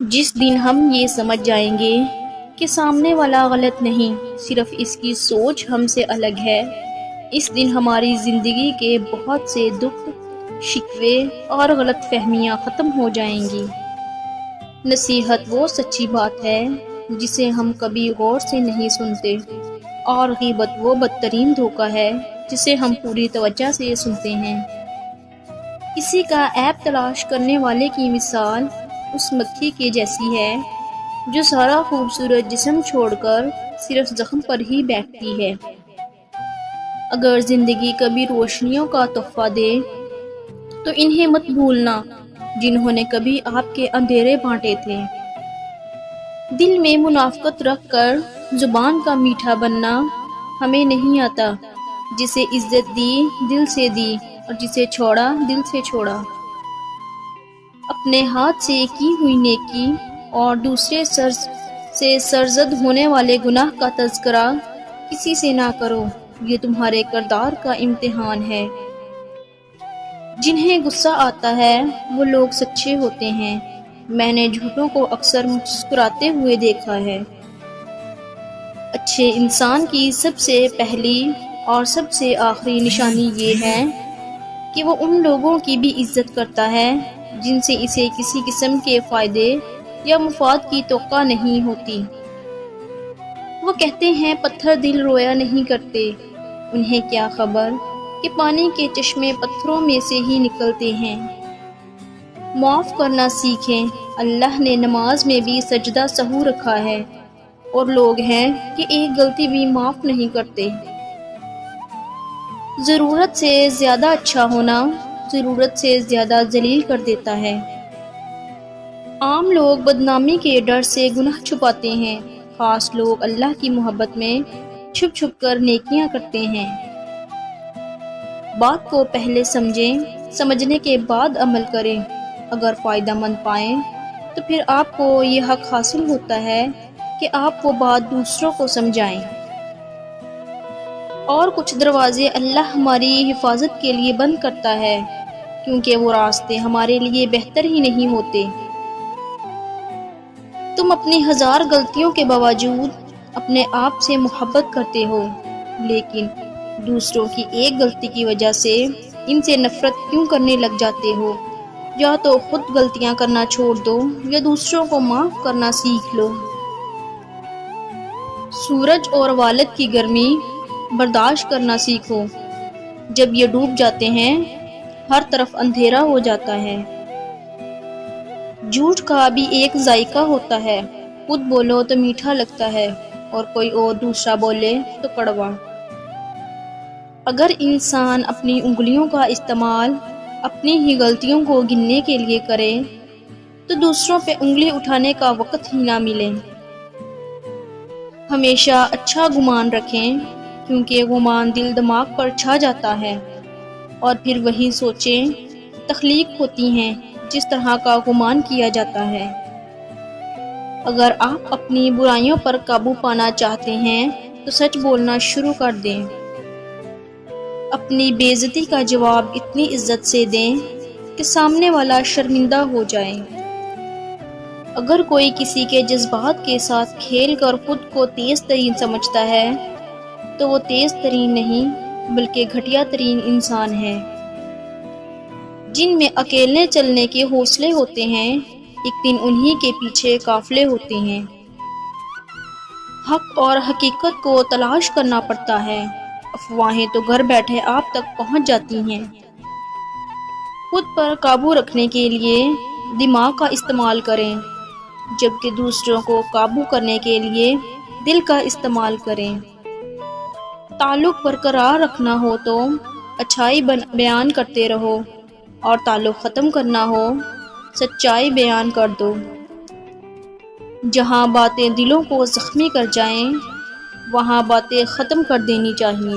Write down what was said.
جس دن ہم یہ سمجھ جائیں گے کہ سامنے والا غلط نہیں، صرف اس کی سوچ ہم سے الگ ہے، اس دن ہماری زندگی کے بہت سے دکھ، شکوے اور غلط فہمیاں ختم ہو جائیں گی۔ نصیحت وہ سچی بات ہے جسے ہم کبھی غور سے نہیں سنتے، اور غیبت وہ بدترین دھوکہ ہے جسے ہم پوری توجہ سے سنتے ہیں۔ کسی کا عیب تلاش کرنے والے کی مثال اس مکھی کے جیسی ہے جو سارا خوبصورت جسم چھوڑ کر صرف زخم پر ہی بیٹھتی ہے۔ اگر زندگی کبھی روشنیوں کا تحفہ دے تو انہیں مت بھولنا جنہوں نے کبھی آپ کے اندھیرے بانٹے تھے۔ دل میں منافقت رکھ کر زبان کا میٹھا بننا ہمیں نہیں آتا۔ جسے عزت دی دل سے دی، اور جسے چھوڑا دل سے چھوڑا۔ اپنے ہاتھ سے کی ہوئی نیکی اور دوسرے سے سرزد ہونے والے گناہ کا تذکرہ کسی سے نہ کرو، یہ تمہارے کردار کا امتحان ہے۔ جنہیں غصہ آتا ہے وہ لوگ سچے ہوتے ہیں، میں نے جھوٹوں کو اکثر مسکراتے ہوئے دیکھا ہے۔ اچھے انسان کی سب سے پہلی اور سب سے آخری نشانی یہ ہے کہ وہ ان لوگوں کی بھی عزت کرتا ہے جن سے اسے کسی قسم کے فائدے یا مفاد کی توقع نہیں ہوتی۔ وہ کہتے ہیں پتھر دل رویا نہیں کرتے، انہیں کیا خبر کہ پانی کے چشمے پتھروں میں سے ہی نکلتے ہیں۔ معاف کرنا سیکھیں، اللہ نے نماز میں بھی سجدہ سہو رکھا ہے، اور لوگ ہیں کہ ایک غلطی بھی معاف نہیں کرتے۔ ضرورت سے زیادہ اچھا ہونا ضرورت سے زیادہ ذلیل کر دیتا ہے۔ عام لوگ بدنامی کے ڈر سے گناہ چھپاتے ہیں، خاص لوگ اللہ کی محبت میں چھپ چھپ کر نیکیاں کرتے ہیں۔ بات کو پہلے سمجھیں، سمجھنے کے بعد عمل کریں۔ اگر فائدہ مند پائیں تو پھر آپ کو یہ حق حاصل ہوتا ہے کہ آپ وہ بات دوسروں کو سمجھائیں۔ اور کچھ دروازے اللہ ہماری حفاظت کے لیے بند کرتا ہے، کیونکہ وہ راستے ہمارے لیے بہتر ہی نہیں ہوتے۔ تم اپنی ہزار غلطیوں کے باوجود اپنے آپ سے محبت کرتے ہو، لیکن دوسروں کی ایک غلطی کی وجہ سے ان سے نفرت کیوں کرنے لگ جاتے ہو؟ یا تو خود غلطیاں کرنا چھوڑ دو یا دوسروں کو معاف کرنا سیکھ لو۔ سورج اور والد کی گرمی برداشت کرنا سیکھو، جب یہ ڈوب جاتے ہیں ہر طرف اندھیرا ہو جاتا ہے۔ جھوٹ کا بھی ایک ذائقہ ہوتا ہے، خود بولو تو میٹھا لگتا ہے اور کوئی اور دوسرا بولے تو کڑوا۔ اگر انسان اپنی انگلیوں کا استعمال اپنی ہی غلطیوں کو گننے کے لیے کرے تو دوسروں پہ انگلی اٹھانے کا وقت ہی نہ ملے۔ ہمیشہ اچھا گمان رکھیں، کیونکہ گمان دل دماغ پر چھا جاتا ہے، اور پھر وہی سوچیں تخلیق ہوتی ہیں جس طرح کا گمان کیا جاتا ہے۔ اگر آپ اپنی برائیوں پر قابو پانا چاہتے ہیں تو سچ بولنا شروع کر دیں۔ اپنی بے عزتی کا جواب اتنی عزت سے دیں کہ سامنے والا شرمندہ ہو جائے۔ اگر کوئی کسی کے جذبات کے ساتھ کھیل کر خود کو تیز ترین سمجھتا ہے تو وہ تیز ترین نہیں بلکہ گھٹیا ترین انسان ہے۔ جن میں اکیلے چلنے کے حوصلے ہوتے ہیں ایک دن انہی کے پیچھے قافلے ہوتے ہیں۔ حق اور حقیقت کو تلاش کرنا پڑتا ہے، افواہیں تو گھر بیٹھے آپ تک پہنچ جاتی ہیں۔ خود پر قابو رکھنے کے لیے دماغ کا استعمال کریں، جبکہ دوسروں کو قابو کرنے کے لیے دل کا استعمال کریں۔ تعلق برقرار رکھنا ہو تو اچھائی بیان کرتے رہو، اور تعلق ختم کرنا ہو سچائی بیان کر دو۔ جہاں باتیں دلوں کو زخمی کر جائیں وہاں باتیں ختم کر دینی چاہیے۔